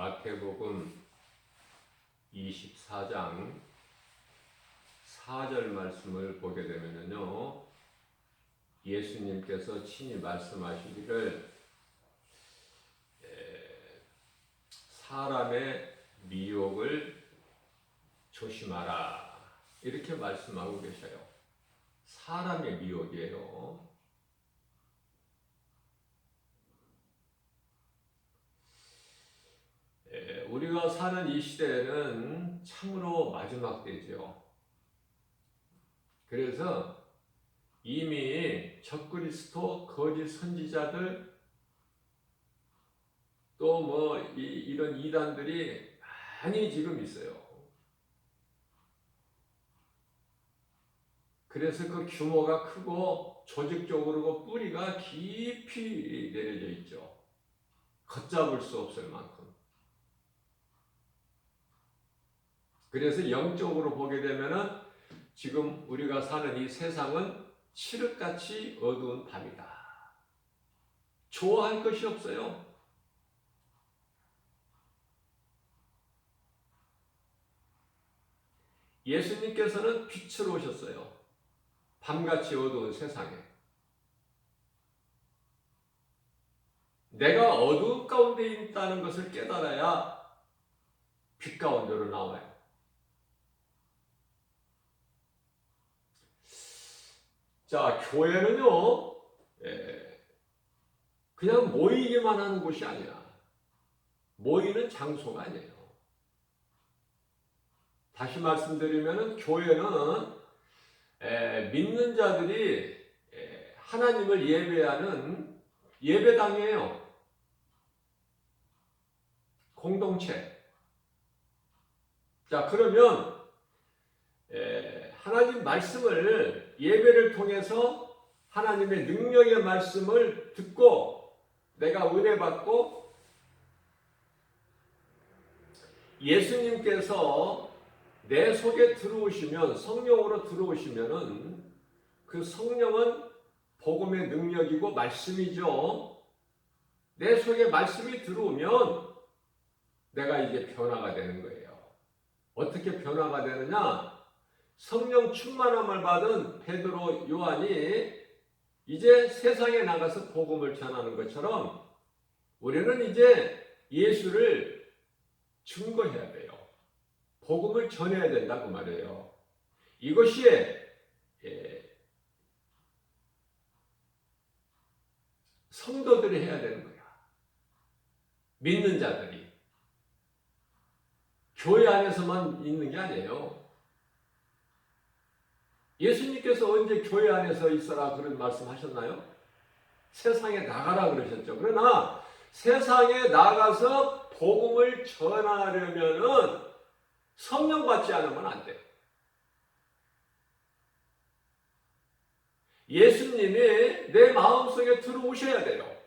마태복음 24장 4절 말씀을 보게 되면요, 예수님께서 친히 말씀하시기를 사람의 미혹을 조심하라 이렇게 말씀하고 계셔요. 사람의 미혹이에요. 우리가 사는 이 시대는 참으로 마지막 때죠. 그래서 이미 적그리스도, 거짓 선지자들, 또 이런 이단들이 많이 지금 있어요. 그래서 그 규모가 크고 조직적으로 뿌리가 깊이 내려져 있죠. 걷잡을 수 없을 만큼. 그래서 영적으로 보게 되면은 지금 우리가 사는 이 세상은 칠흑같이 어두운 밤이다. 좋아할 것이 없어요. 예수님께서는 빛으로 오셨어요. 밤같이 어두운 세상에. 내가 어두운 가운데 있다는 것을 깨달아야 빛 가운데로 나와요. 자, 교회는요, 그냥 모이기만 하는 곳이 아니라 모이는 장소가 아니에요. 다시 말씀드리면 교회는 믿는 자들이 하나님을 예배하는 예배당이에요. 공동체. 자, 그러면 하나님 말씀을 예배를 통해서 하나님의 능력의 말씀을 듣고 내가 은혜 받고 예수님께서 내 속에 들어오시면, 성령으로 들어오시면은 그 성령은 복음의 능력이고 말씀이죠. 내 속에 말씀이 들어오면 내가 이제 변화가 되는 거예요. 어떻게 변화가 되느냐? 성령 충만함을 받은 베드로, 요한이 이제 세상에 나가서 복음을 전하는 것처럼 우리는 이제 예수를 증거해야 돼요. 복음을 전해야 된다고 말해요. 이것이 성도들이 해야 되는 거야. 믿는 자들이. 교회 안에서만 있는 게 아니에요. 예수님께서 언제 교회 안에서 있어라 그런 말씀 하셨나요? 세상에 나가라 그러셨죠. 그러나 세상에 나가서 복음을 전하려면은 성령 받지 않으면 안 돼요. 예수님이 내 마음속에 들어오셔야 돼요.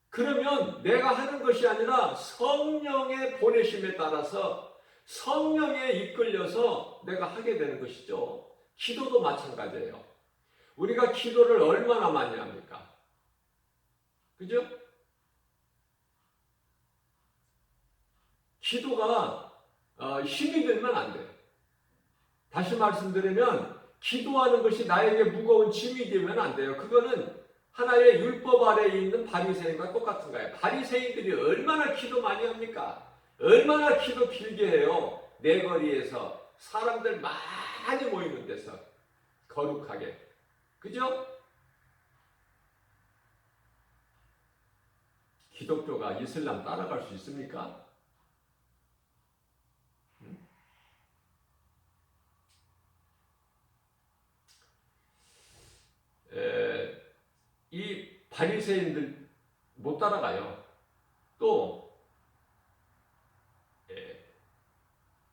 그러면 내가 하는 것이 아니라 성령의 보내심에 따라서 성령에 이끌려서 내가 하게 되는 것이죠. 기도도 마찬가지예요. 우리가 기도를 얼마나 많이 합니까? 그죠? 기도가 힘이 들면 안 돼요. 다시 말씀드리면 기도하는 것이 나에게 무거운 짐이 되면 안 돼요. 그거는 하나의 율법 아래에 있는 바리새인과 똑같은 거예요. 바리새인들이 얼마나 기도 많이 합니까? 얼마나 기도 길게 해요. 내 거리에서 사람들 많이 모이는 데서 거룩하게. 그죠? 기독교가 이슬람 따라갈 수 있습니까? 이 바리새인들 못 따라가요. 또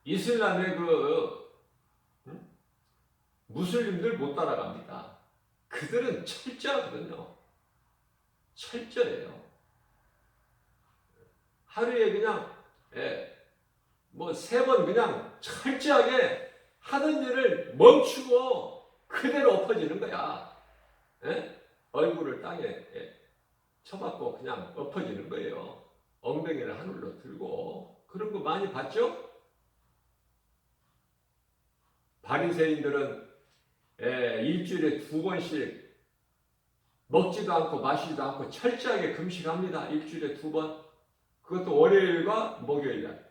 이슬람의 무슬림들 못 따라갑니다. 그들은 철저하거든요. 철저해요. 하루에 그냥 3번 그냥 철저하게 하던 일을 멈추고 그대로 엎어지는 거야. 얼굴을 땅에 쳐박고 그냥 엎어지는 거예요. 엉덩이를 하늘로 들고 그런 거 많이 봤죠? 바리새인들은 일주일에 2번씩 먹지도 않고 마시지도 않고 철저하게 금식합니다. 일주일에 2번. 그것도 월요일과 목요일 날.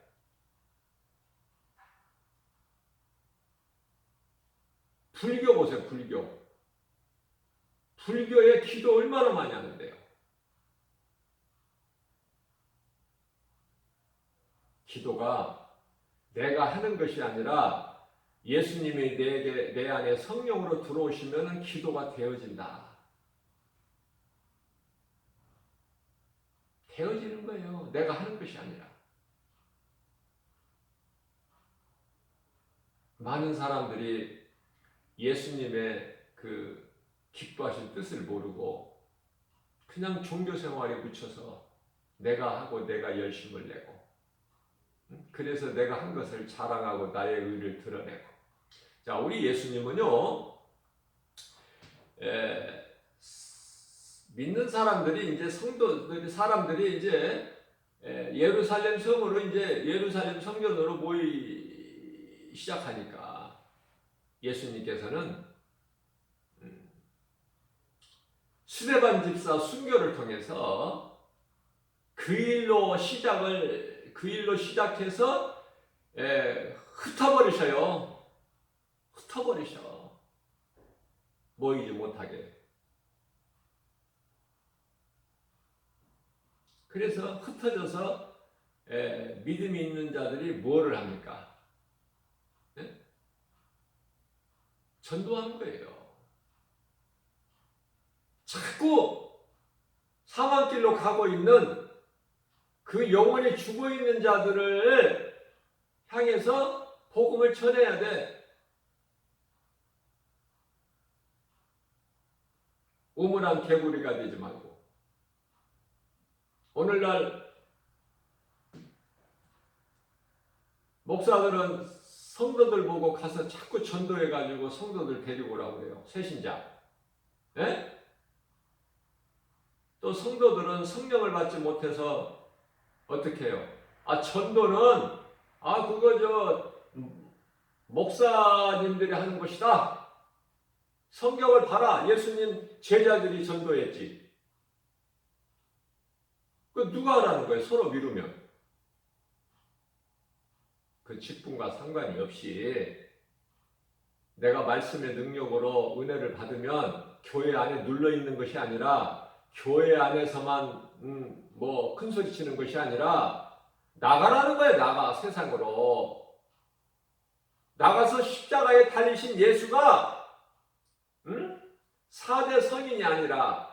불교 보세요. 불교. 불교의 기도 얼마나 많이 하는데요. 기도가 내가 하는 것이 아니라 예수님이 내 안에 성령으로 들어오시면 기도가 되어진다. 되어지는 거예요. 내가 하는 것이 아니라. 많은 사람들이 예수님의 그 기뻐하신 뜻을 모르고 그냥 종교 생활에 묻혀서 내가 하고 내가 열심을 내고 그래서 내가 한 것을 자랑하고 나의 의를 드러내고. 자, 우리 예수님은요, 믿는 사람들이 이제 사람들이 이제 예루살렘 성으로 이제 예루살렘 성전으로 모이기 시작하니까 예수님께서는 스데반 집사 순교를 통해서 그 일로 시작해서 흩어버리셔요. 흩어버리셔. 모이지 못하게. 그래서 흩어져서 믿음이 있는 자들이 뭐를 합니까? 전도하는 거예요. 자꾸 사망길로 가고 있는 그 영혼이 죽어있는 자들을 향해서 복음을 전해야 돼. 우물안 개구리가 되지 말고. 오늘날 목사들은 성도들 보고 가서 자꾸 전도해가지고 성도들 데리고 오라고 그래요. 새신자. 예? 또 성도들은 성령을 받지 못해서 어떻게 해요? 전도는 그거 목사님들이 하는 것이다. 성경을 봐라. 예수님 제자들이 전도했지. 그 누가 하라는 거예요? 서로 미루면. 그 직분과 상관이 없이 내가 말씀의 능력으로 은혜를 받으면 교회 안에 눌러 있는 것이 아니라 교회 안에서만 큰 소리 치는 것이 아니라 나가라는 거예요. 나가 세상으로. 나가서 십자가에 달리신 예수가 4대 성인이 아니라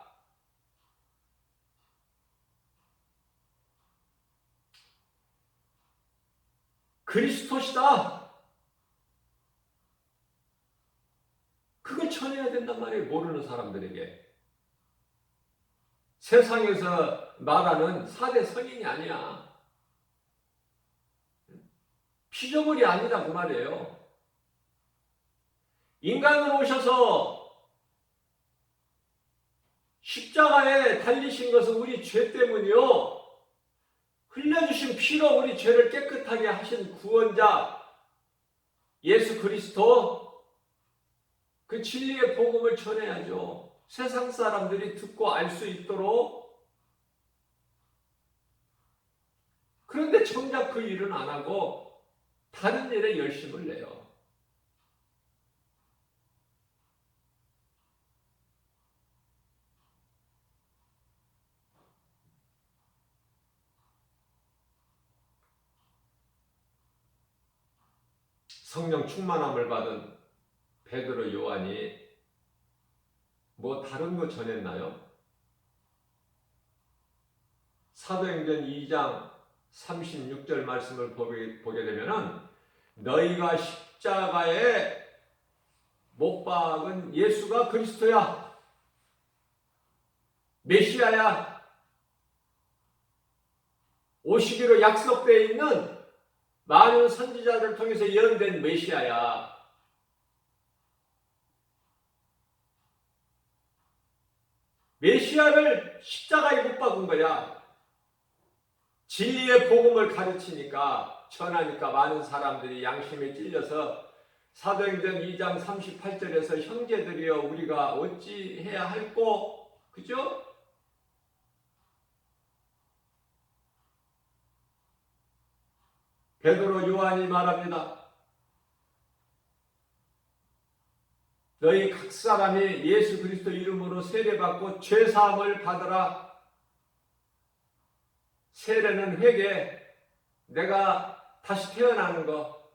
그리스도시다. 그걸 전해야 된단 말이에요. 모르는 사람들에게. 세상에서 말하는 4대 성인이 아니야. 피조물이 아니다 그 말이에요. 인간으로 오셔서 십자가에 달리신 것은 우리 죄 때문이요. 흘려주신 피로 우리 죄를 깨끗하게 하신 구원자 예수 그리스도, 그 진리의 복음을 전해야죠. 세상 사람들이 듣고 알 수 있도록. 그런데 정작 그 일은 안 하고 다른 일에 열심을 내요. 성령 충만함을 받은 베드로, 요한이 뭐 다른 거 전했나요? 사도행전 2장 36절 말씀을 보게 되면은 너희가 십자가에 못 박은 예수가 그리스도야. 메시아야. 오시기로 약속되어 있는 많은 선지자를 통해서 예언된 메시아야. 메시아를 십자가에 못 박은 거야. 진리의 복음을 가르치니까 전하니까 많은 사람들이 양심에 찔려서 사도행전 2장 38절에서 형제들이여 우리가 어찌 해야 할꼬? 그죠? 베드로 요한이 말합니다. 너희 각 사람이 예수 그리스도 이름으로 세례받고 죄사함을 받으라. 세례는 회개, 내가 다시 태어나는 거.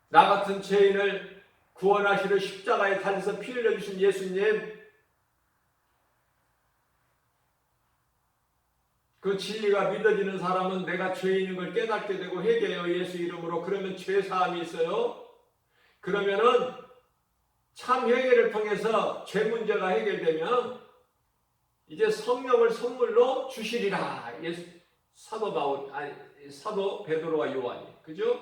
나 같은 죄인을 구원하시려 십자가에 달려서 피 흘려주신 예수님, 그 진리가 믿어지는 사람은 내가 죄인인 걸 깨닫게 되고 회개해요. 예수 이름으로. 그러면 죄사함이 있어요. 그러면은 참 회개를 통해서 죄 문제가 해결되면 이제 성령을 선물로 주시리라. 사도 베드로와 요한이. 그죠?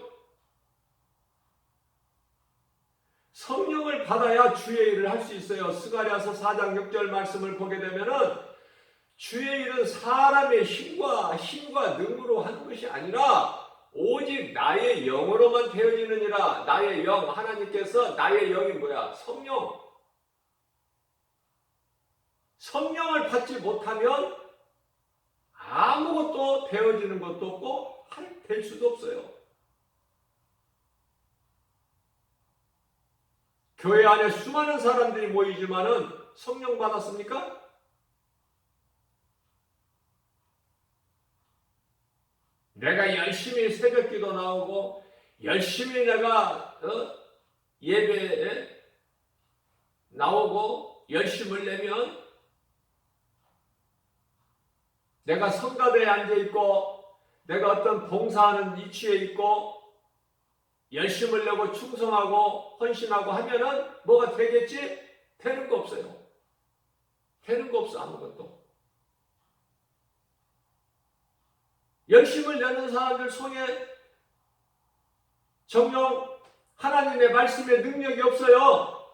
성령을 받아야 주의 일을 할 수 있어요. 스가랴서 4장 6절 말씀을 보게 되면은 주의 일은 사람의 힘과 능으로 하는 것이 아니라 오직 나의 영으로만 되어지느니라. 나의 영, 하나님께서 나의 영이 뭐야? 성령. 성령을 받지 못하면 아무것도 되어지는 것도 없고 될 수도 없어요. 교회 안에 수많은 사람들이 모이지만은 성령 받았습니까? 내가 열심히 새벽기도 나오고 열심히 내가 예배에 나오고 열심을 내면 내가 성가대에 앉아있고 내가 어떤 봉사하는 위치에 있고 열심을 내고 충성하고 헌신하고 하면은 뭐가 되겠지? 되는 거 없어요. 되는 거 없어 아무것도. 열심을 내는 사람들 속에 정녕 하나님의 말씀의 능력이 없어요.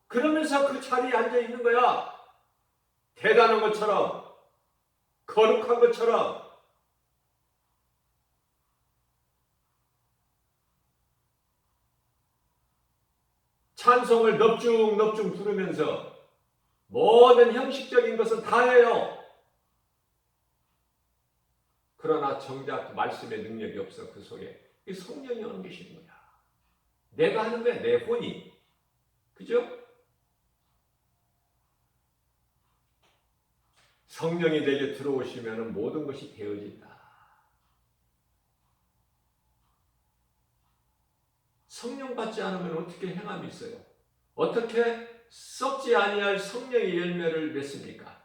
그러면서 그 자리에 앉아 있는 거야. 대단한 것처럼, 거룩한 것처럼. 찬송을 넙죽넙죽 부르면서 모든 형식적인 것은 다 해요. 그러나 정작 말씀의 능력이 없어. 그 속에 이 성령이 오는 계시는 거야. 내가 하는 거야. 내 혼이. 그죠? 성령이 내게 들어오시면 모든 것이 되어진다. 성령 받지 않으면 어떻게 행함이 있어요? 어떻게 썩지 아니할 성령의 열매를 맺습니까?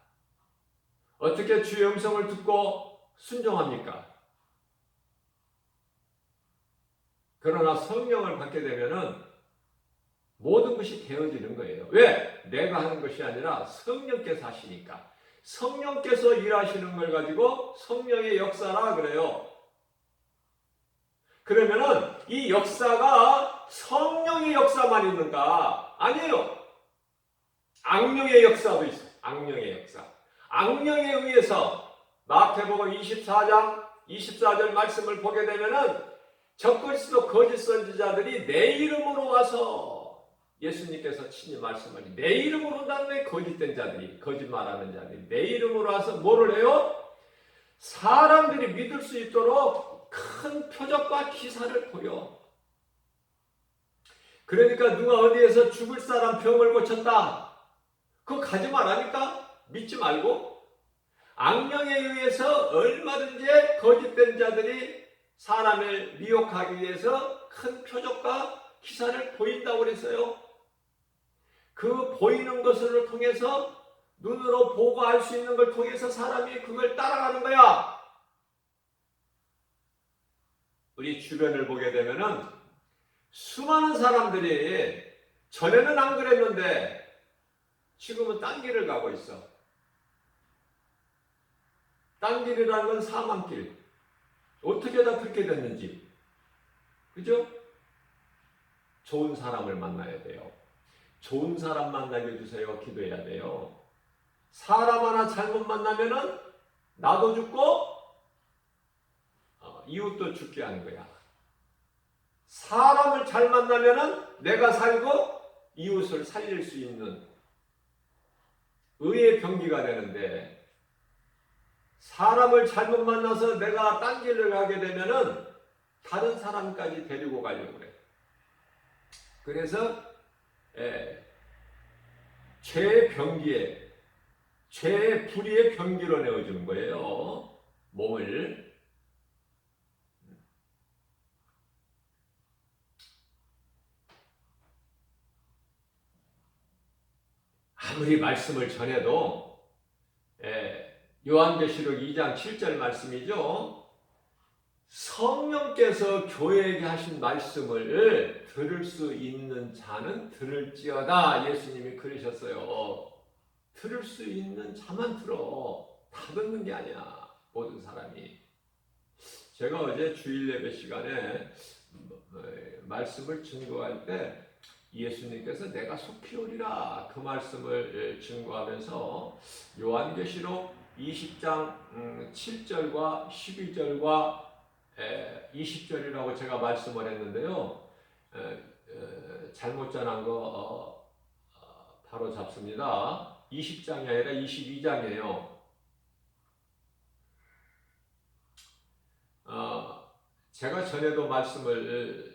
어떻게 주의 음성을 듣고 순종합니까? 그러나 성령을 받게 되면은 모든 것이 되어지는 거예요. 왜? 내가 하는 것이 아니라 성령께서 하시니까. 성령께서 일하시는 걸 가지고 성령의 역사라 그래요. 그러면은 이 역사가 성령의 역사만 있는가? 아니에요. 악령의 역사도 있어요. 악령의 역사. 악령에 의해서 마태복음 24장 24절 말씀을 보게 되면은 적그리스도 거짓 선지자들이 내 이름으로 와서 예수님께서 친히 말씀하니 내 이름으로 온다는 거짓된 자들이 거짓말하는 자들이 내 이름으로 와서 뭐를 해요? 사람들이 믿을 수 있도록 큰 표적과 기사를 보여. 그러니까 누가 어디에서 죽을 사람 병을 고쳤다. 그거 가지 말라니까? 믿지 말고. 악령에 의해서 얼마든지 거짓된 자들이 사람을 미혹하기 위해서 큰 표적과 기사를 보인다고 그랬어요. 그 보이는 것을 통해서 눈으로 보고 알 수 있는 걸 통해서 사람이 그걸 따라가는 거야. 우리 주변을 보게 되면은 수많은 사람들이 전에는 안 그랬는데 지금은 딴 길을 가고 있어. 딴 길이라는 건 사망길. 어떻게 다 그렇게 됐는지. 그죠? 좋은 사람을 만나야 돼요. 좋은 사람 만나게 해주세요. 기도해야 돼요. 사람 하나 잘못 만나면은 나도 죽고 이웃도 죽게 하는 거야. 사람을 잘 만나면은 내가 살고 이웃을 살릴 수 있는 의의 병기가 되는데, 사람을 잘못 만나서 내가 딴 길을 가게 되면은 다른 사람까지 데리고 가려고 그래. 그래서 죄의 병기에, 죄의 불의의 병기로 내어주는 거예요. 몸을. 아무리 말씀을 전해도 요한계시록 2장 7절 말씀이죠. 성령께서 교회에게 하신 말씀을 들을 수 있는 자는 들을지어다. 예수님이 그러셨어요. 들을 수 있는 자만 들어. 다 듣는 게 아니야, 모든 사람이. 제가 어제 주일 예배 시간에 말씀을 증거할 때 예수님께서 내가 속히 오리라 그 말씀을 증거하면서 요한계시록 20장 7절과 12절과 20절이라고 제가 말씀을 했는데요. 잘못 전한 거 바로 잡습니다. 20장이 아니라 22장이에요. 제가 전에도 말씀을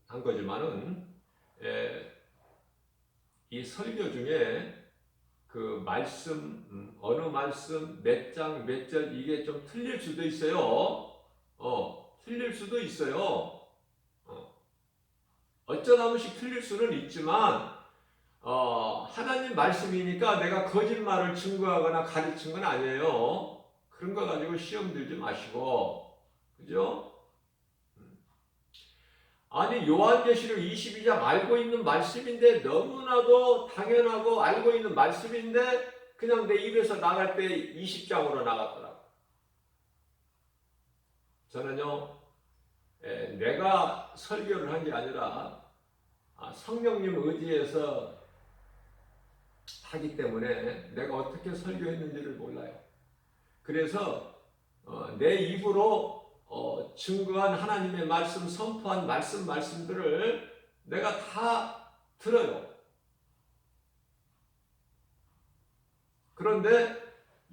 한 거지만은 이 설교 중에 그 말씀 어느 말씀 몇 장 몇 절 이게 좀 틀릴 수도 있어요. 틀릴 수도 있어요. 어쩌다 한 번씩 틀릴 수는 있지만 하나님 말씀이니까 내가 거짓말을 증거하거나 가르친 건 아니에요. 그런 거 가지고 시험 들지 마시고, 그죠? 아니 요한계시록 22장 알고 있는 말씀인데, 너무나도 당연하고 알고 있는 말씀인데 그냥 내 입에서 나갈 때 20장으로 나갔더라고. 저는요 내가 설교를 한 게 아니라 성령님 의지해서 하기 때문에 내가 어떻게 설교했는지를 몰라요. 그래서 내 입으로 증거한 하나님의 말씀, 선포한 말씀들을 내가 다 들어요. 그런데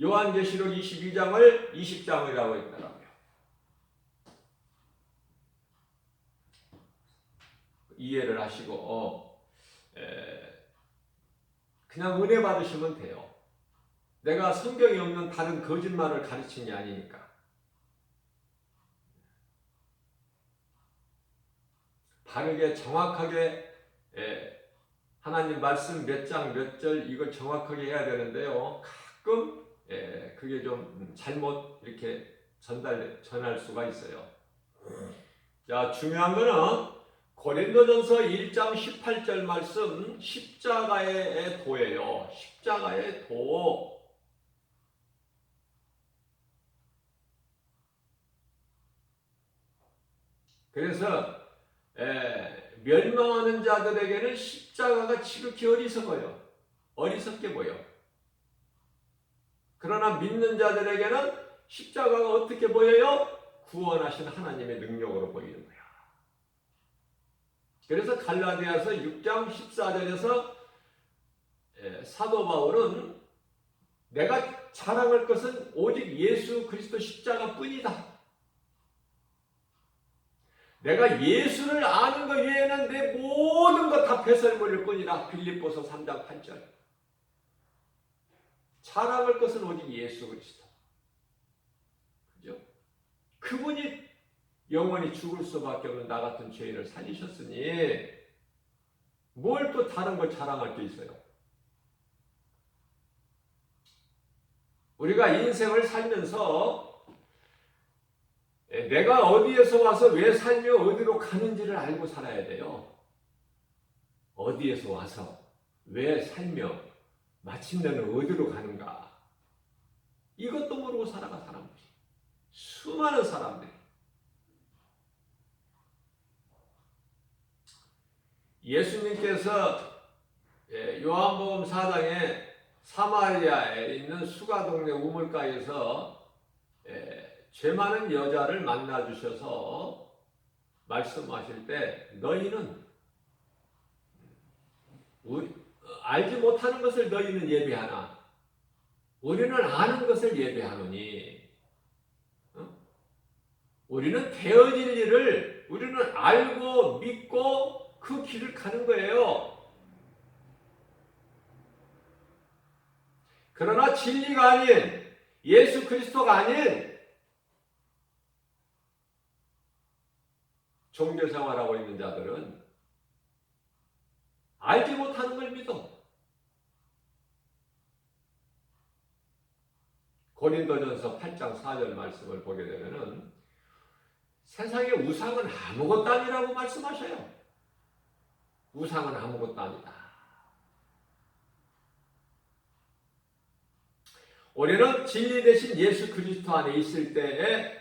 요한계시록 22장을 20장이라고 했더라고요. 이해를 하시고 그냥 은혜 받으시면 돼요. 내가 성경이 없는 다른 거짓말을 가르친 게 아니니까. 바르게 정확하게 하나님 말씀 몇 장 몇 절 이걸 정확하게 해야 되는데요. 가끔 그게 좀 잘못 이렇게 전할 수가 있어요. 자, 중요한 거는 고린도전서 1장 18절 말씀, 십자가의 도예요. 십자가의 도. 그래서 멸망하는 자들에게는 십자가가 지극히 어리석게 보여. 그러나 믿는 자들에게는 십자가가 어떻게 보여요? 구원하신 하나님의 능력으로 보이는 거야. 그래서 갈라디아서 6장 14절에서 사도 바울은 내가 자랑할 것은 오직 예수 그리스도 십자가뿐이다. 내가 예수를 아는 것 외에는 내 모든 것 다 배설물일 뿐이라. 빌립보서 3장 8절. 자랑할 것은 오직 예수 그리스도. 그죠? 그분이 영원히 죽을 수밖에 없는 나 같은 죄인을 살리셨으니 뭘 또 다른 걸 자랑할 게 있어요? 우리가 인생을 살면서 내가 어디에서 와서 왜 살며 어디로 가는지를 알고 살아야 돼요. 어디에서 와서 왜 살며 마침내는 어디로 가는가. 이것도 모르고 살아가 사람들이. 수많은 사람들이. 예수님께서 요한복음 4장에 사마리아에 있는 수가 동네 우물가에서 죄 많은 여자를 만나 주셔서 말씀하실 때 너희는 알지 못하는 것을 너희는 예배하나 우리는 아는 것을 예배하노니 우리는 되어질 일을 우리는 알고 믿고 그 길을 가는 거예요. 그러나 진리가 아닌 예수 그리스도가 아닌 종교 생활하고 있는 자들은 알지 못하는 걸 믿어. 고린도전서 8장 4절 말씀을 보게 되면은 세상의 우상은 아무것도 아니라고 말씀하셔요. 우상은 아무것도 아니다. 우리는 진리 대신 예수 그리스도 안에 있을 때에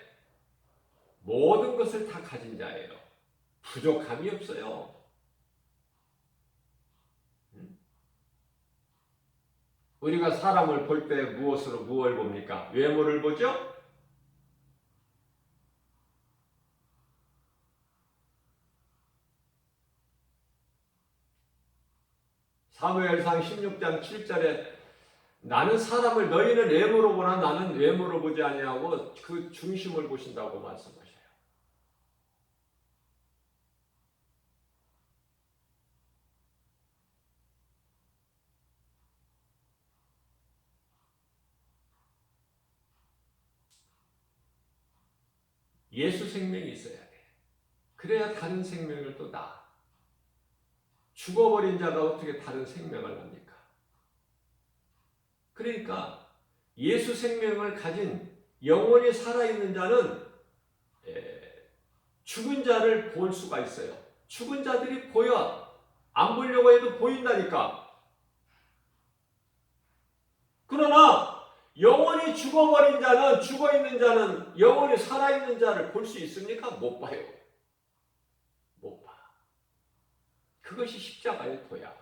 모든 것을 다 가진 자예요. 부족함이 없어요. 우리가 사람을 볼 때 무엇을 봅니까? 외모를 보죠? 사무엘상 16장 7절에 나는 사람을 너희는 외모로 보나 나는 외모로 보지 아니하고 그 중심을 보신다고 말씀하셔요. 예수 생명이 있어야 돼. 그래야 다른 생명을 또 나. 죽어버린 자가 어떻게 다른 생명을 납니까? 그러니까 예수 생명을 가진 영원히 살아있는 자는 죽은 자를 볼 수가 있어요. 죽은 자들이 보여. 안 보려고 해도 보인다니까. 그러나 영원히 죽어버린 자는 죽어있는 자는 영원히 살아있는 자를 볼 수 있습니까? 못 봐요. 못 봐. 그것이 십자가의 도야.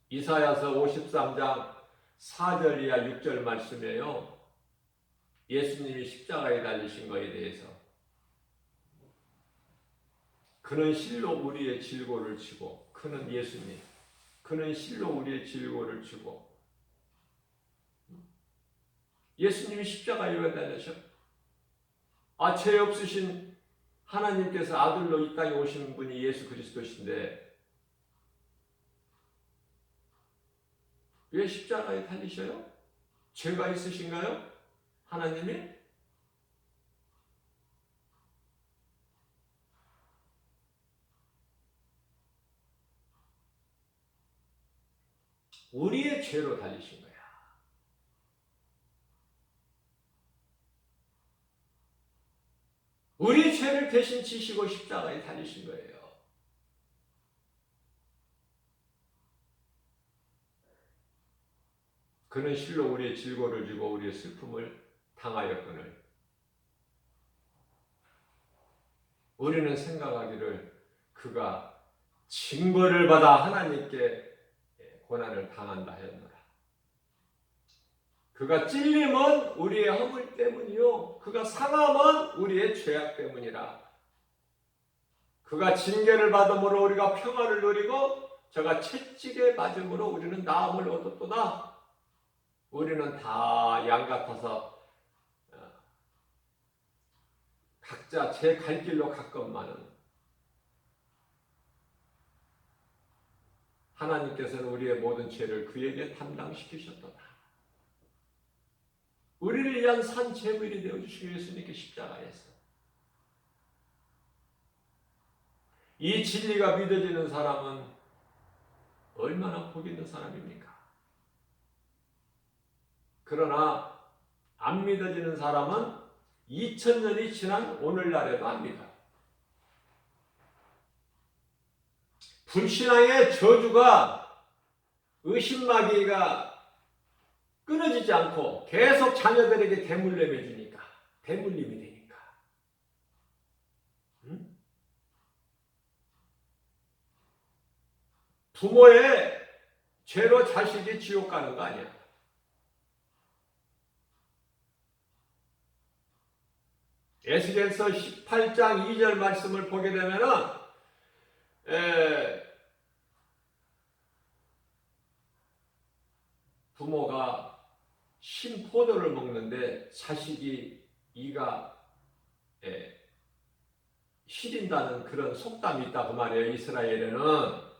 이사야서 53장 4절 이하 6절 말씀이에요. 예수님이 십자가에 달리신 것에 대해서 그는 실로 우리의 질고를 지고 그는 예수님 그는 실로 우리의 질고를 지고 예수님이 십자가에 왜 달리셔? 죄 없으신 하나님께서 아들로 이 땅에 오신 분이 예수 그리스도신데 왜 십자가에 달리셔요? 죄가 있으신가요? 하나님이? 우리의 죄로 달리신 거야. 우리 죄를 대신 지시고 십자가에 달리신 거예요. 그는 실로 우리의 질고를 지고 우리의 슬픔을 당하였거늘 우리는 생각하기를 그가 징벌을 받아 하나님께 고난을 당한다 하였노라. 그가 찔림은 우리의 허물 때문이요 그가 상함은 우리의 죄악 때문이라. 그가 징계를 받음으로 우리가 평화를 누리고 저가 채찍에 맞음으로 우리는 나음을 얻었도다. 우리는 다 양 같아서 각자 제 갈 길로 갔건만은 하나님께서는 우리의 모든 죄를 그에게 담당시키셨도다. 우리를 위한 산 제물이 되어주시고 예수님께 십자가에서 이 진리가 믿어지는 사람은 얼마나 복 있는 사람입니까? 그러나 안 믿어지는 사람은 2000년이 지난 오늘날에도 안 믿어. 불신앙의 저주가 의심마귀가 끊어지지 않고 계속 자녀들에게 대물림이 되니까. 부모의 죄로 자식이 지옥 가는 거 아니야. 에스겔서 18장 2절 말씀을 보게 되면은 부모가 신포도를 먹는데 자식이 이가 시린다는 그런 속담이 있다 그 말이에요. 이스라엘에는.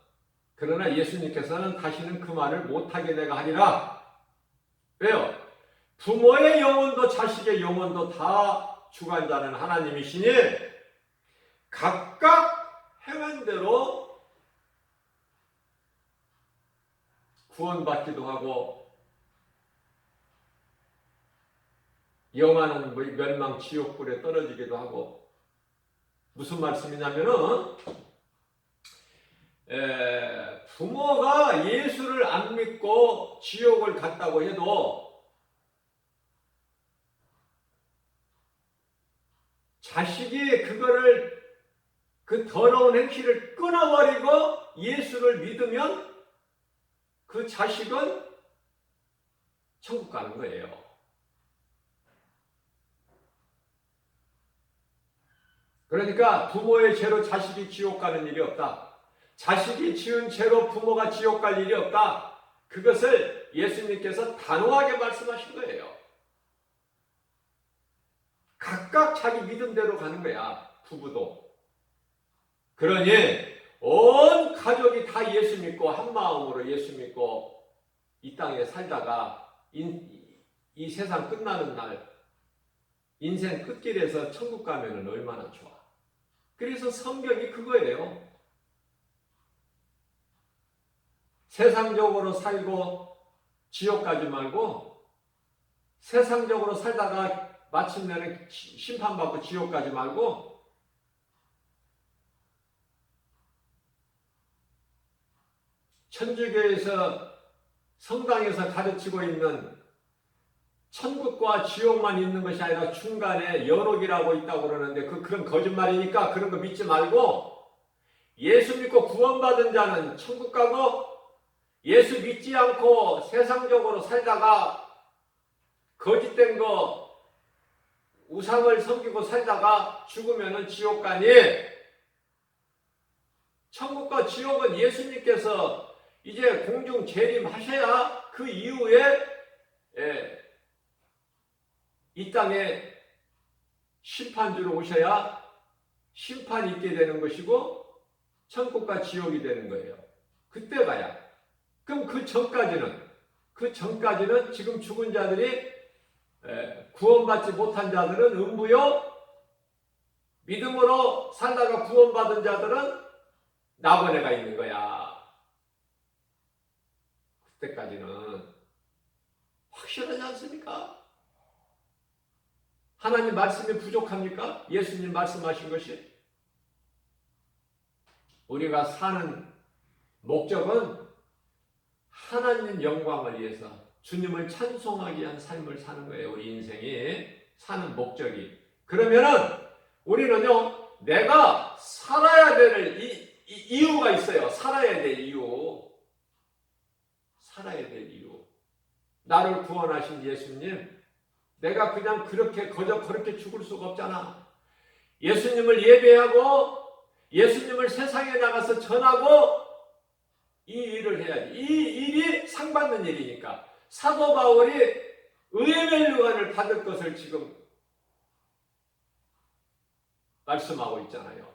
그러나 예수님께서는 다시는 그 말을 못하게 내가 하리라. 왜요? 부모의 영혼도 자식의 영혼도 다 주관자는 하나님이시니 각각 행한 대로 구원받기도 하고 영원한 멸망 지옥불에 떨어지기도 하고. 무슨 말씀이냐면은 부모가 예수를 안 믿고 지옥을 갔다고 해도 자식이 그거를 그 더러운 행실을 끊어버리고 예수를 믿으면 그 자식은 천국 가는 거예요. 그러니까 부모의 죄로 자식이 지옥 가는 일이 없다. 자식이 지은 죄로 부모가 지옥 갈 일이 없다. 그것을 예수님께서 단호하게 말씀하신 거예요. 각각 자기 믿음대로 가는 거야. 부부도. 그러니 온 가족이 다 예수 믿고 한 마음으로 예수 믿고 이 땅에 살다가 이 세상 끝나는 날 인생 끝길에서 천국 가면은 얼마나 좋아. 그래서 성경이 그거예요. 세상적으로 살고 지옥 가지 말고 세상적으로 살다가 마침내는 심판받고 지옥 가지 말고 천주교에서 성당에서 가르치고 있는 천국과 지옥만 있는 것이 아니라 중간에 연옥이라고 있다고 그러는데 그런 거짓말이니까 그런 거 믿지 말고 예수 믿고 구원받은 자는 천국 가고 예수 믿지 않고 세상적으로 살다가 거짓된 거 우상을 섬기고 살다가 죽으면은 지옥 가니 천국과 지옥은 예수님께서 이제 공중 재림하셔야 그 이후에 이 땅에 심판주로 오셔야 심판이 있게 되는 것이고 천국과 지옥이 되는 거예요. 그때 가야. 그럼 그 전까지는 지금 죽은 자들이 구원받지 못한 자들은 음부요, 믿음으로 살다가 구원받은 자들은 낙원에가 있는 거야. 그때까지는 확실하지 않습니까? 하나님 말씀이 부족합니까? 예수님 말씀하신 것이. 우리가 사는 목적은 하나님 영광을 위해서 주님을 찬송하기 위한 삶을 사는 거예요. 우리 인생이 사는 목적이. 그러면은 우리는요, 내가 살아야 될 이유가 있어요. 살아야 될 이유. 살아야 될 이유. 나를 구원하신 예수님, 내가 그냥 그렇게 죽을 수가 없잖아. 예수님을 예배하고 예수님을 세상에 나가서 전하고 이 일을 해야지. 이 일이 상 받는 일이니까. 사도 바울이 의의 멸류관을 받을 것을 지금 말씀하고 있잖아요.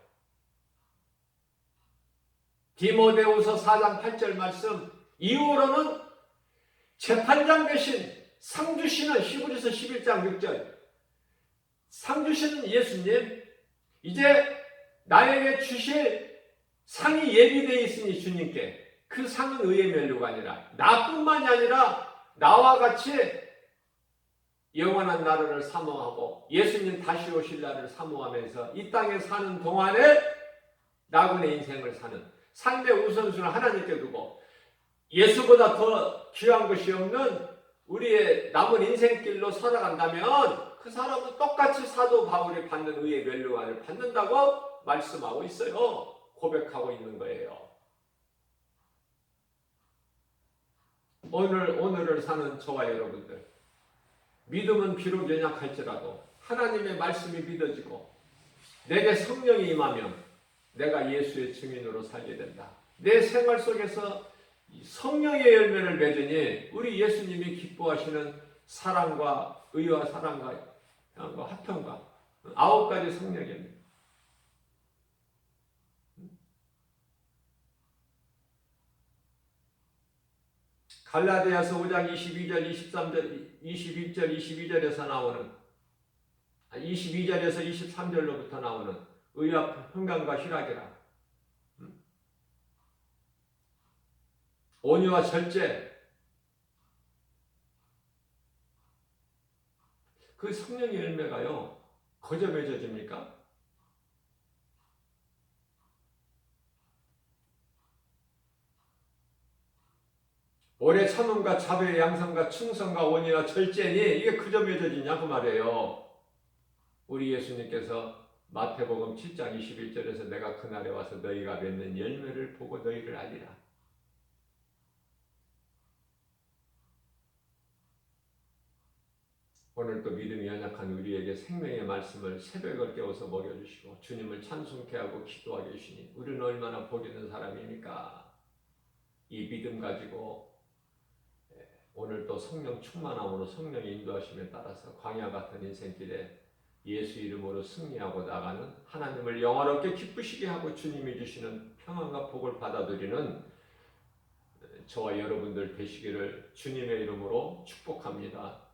디모데후서 4장 8절 말씀. 이후로는 재판장 대신 상 주시는 히브리서 11장 6절. 상 주시는 예수님, 이제 나에게 주실 상이 예비되어 있으니 주님께 그 상은 의의 멸류관이라. 나뿐만이 아니라 나와 같이 영원한 나라를 사모하고 예수님 다시 오실 날을 사모하면서 이 땅에 사는 동안에 나군의 인생을 사는 삶의 우선순위를 하나님께 두고 예수보다 더 귀한 것이 없는 우리의 남은 인생길로 살아간다면 그 사람은 똑같이 사도 바울이 받는 의의 멸류관을 받는다고 말씀하고 있어요. 고백하고 있는 거예요. 오늘을 사는 저와 여러분들, 믿음은 비록 연약할지라도 하나님의 말씀이 믿어지고 내게 성령이 임하면 내가 예수의 증인으로 살게 된다. 내 생활 속에서 성령의 열매를 맺으니 우리 예수님이 기뻐하시는 사랑과 의와 사랑과 화평과 9가지 성령의 열매. 갈라디아서 5장 22절, 23절, 21절, 22절에서 나오는 22절에서 23절로부터 나오는 의와 평강과 희락이라. 온유와 절제. 그 성령의 열매가요, 거저 맺어집니까? 오래 참음과 자비의 양성과 충성과 온유와 절제니 이게 그저 맺어지냐 그 말이에요. 우리 예수님께서 마태복음 7장 21절에서 내가 그날에 와서 너희가 맺는 열매를 보고 너희를 알리라. 오늘도 믿음이 연약한 우리에게 생명의 말씀을 새벽을 깨워서 먹여주시고 주님을 찬송케 하고 기도하게 해주시니 우리는 얼마나 복 있는 사람입니까? 이 믿음 가지고 오늘도 성령 충만함으로 성령의 인도하심에 따라서 광야 같은 인생길에 예수 이름으로 승리하고 나가는, 하나님을 영화롭게 기쁘시게 하고 주님이 주시는 평안과 복을 받아들이는 저와 여러분들 되시기를 주님의 이름으로 축복합니다.